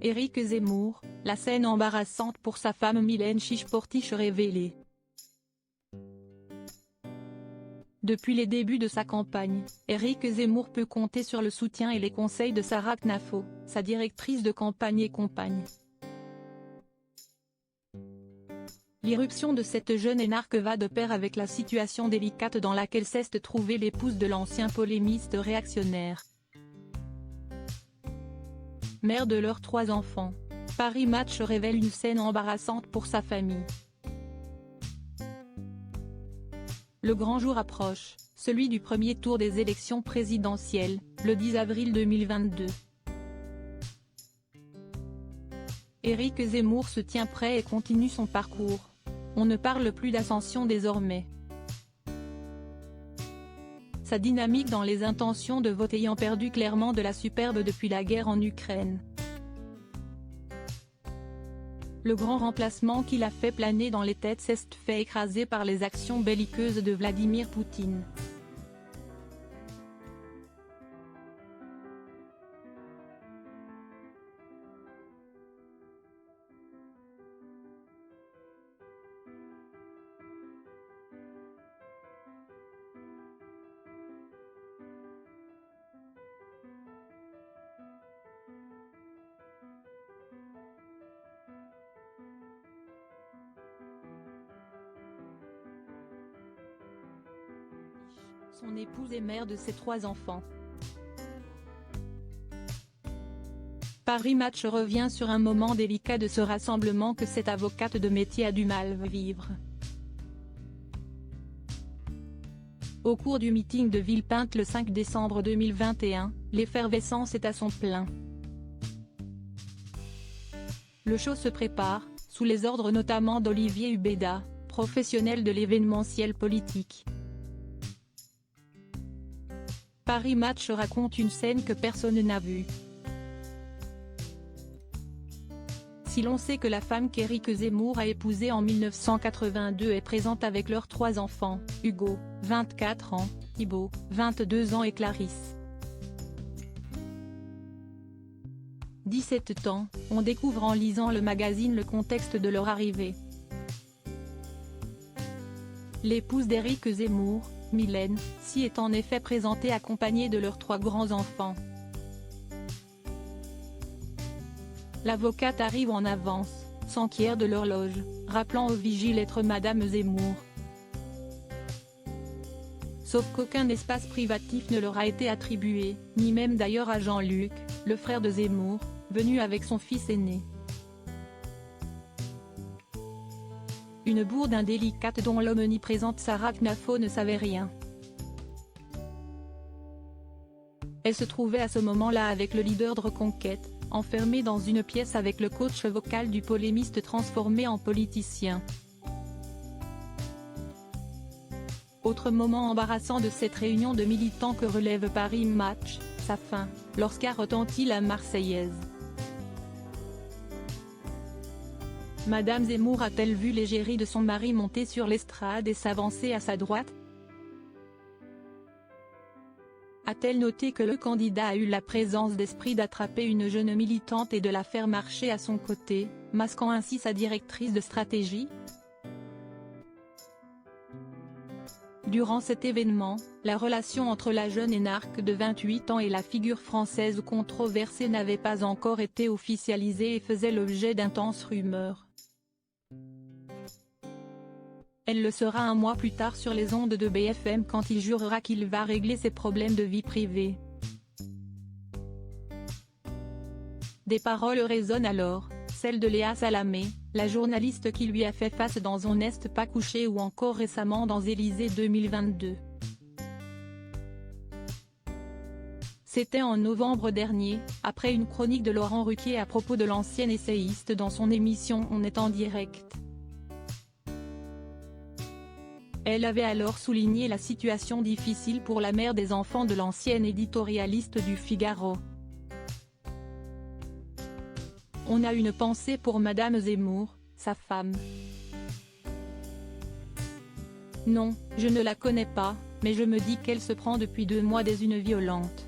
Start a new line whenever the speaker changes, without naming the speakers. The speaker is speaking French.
Éric Zemmour, la scène embarrassante pour sa femme Mylène Chiche-Portiche révélée. Depuis les débuts de sa campagne, Éric Zemmour peut compter sur le soutien et les conseils de Sarah Knafo, sa directrice de campagne et compagne. L'irruption de cette jeune énarque va de pair avec la situation délicate dans laquelle s'est trouvée l'épouse de l'ancien polémiste réactionnaire. Mère de leurs 3 enfants, Paris Match révèle une scène embarrassante pour sa famille. Le grand jour approche, celui du premier tour des élections présidentielles, le 10 avril 2022. Éric Zemmour se tient prêt et continue son parcours. On ne parle plus d'ascension désormais. Sa dynamique dans les intentions de vote ayant perdu clairement de la superbe depuis la guerre en Ukraine. Le grand remplacement qu'il a fait planer dans les têtes s'est fait écraser par les actions belliqueuses de Vladimir Poutine. Son épouse est mère de ses 3 enfants. Paris Match revient sur un moment délicat de ce rassemblement que cette avocate de métier a du mal à vivre. Au cours du meeting de Villepinte le 5 décembre 2021, l'effervescence est à son plein. Le show se prépare, sous les ordres notamment d'Olivier Hubeda, professionnel de l'événementiel politique. Paris Match raconte une scène que personne n'a vue. Si l'on sait que la femme qu'Éric Zemmour a épousée en 1982 est présente avec leurs 3 enfants, Hugo, 24 ans, Thibaut, 22 ans et Clarisse, 17 ans, on découvre en lisant le magazine le contexte de leur arrivée. L'épouse d'Éric Zemmour, Mylène, s'y est en effet présentée accompagnée de leurs 3 grands-enfants. L'avocate arrive en avance, s'enquiert de l'horloge, rappelant au vigile être Madame Zemmour. Sauf qu'aucun espace privatif ne leur a été attribué, ni même d'ailleurs à Jean-Luc, le frère de Zemmour, venu avec son fils aîné. Une bourde indélicate dont l'omniprésente Sarah Knafo ne savait rien. Elle se trouvait à ce moment-là avec le leader de Reconquête, enfermé dans une pièce avec le coach vocal du polémiste transformé en politicien. Autre moment embarrassant de cette réunion de militants que relève Paris Match, sa fin, lorsqu'a retenti la Marseillaise. Madame Zemmour a-t-elle vu l'égérie de son mari monter sur l'estrade et s'avancer à sa droite? A-t-elle noté que le candidat a eu la présence d'esprit d'attraper une jeune militante et de la faire marcher à son côté, masquant ainsi sa directrice de stratégie? Durant cet événement, la relation entre la jeune énarque de 28 ans et la figure française controversée n'avait pas encore été officialisée et faisait l'objet d'intenses rumeurs. Elle le sera un mois plus tard sur les ondes de BFM quand il jurera qu'il va régler ses problèmes de vie privée. Des paroles résonnent alors, celles de Léa Salamé, la journaliste qui lui a fait face dans On n'est pas couché ou encore récemment dans Élysée 2022. C'était en novembre dernier, après une chronique de Laurent Ruquier à propos de l'ancienne essayiste dans son émission On est en direct. Elle avait alors souligné la situation difficile pour la mère des enfants de l'ancienne éditorialiste du Figaro. On a une pensée pour Madame Zemmour, sa femme. Non, je ne la connais pas, mais je me dis qu'elle se prend depuis 2 mois des unes violentes.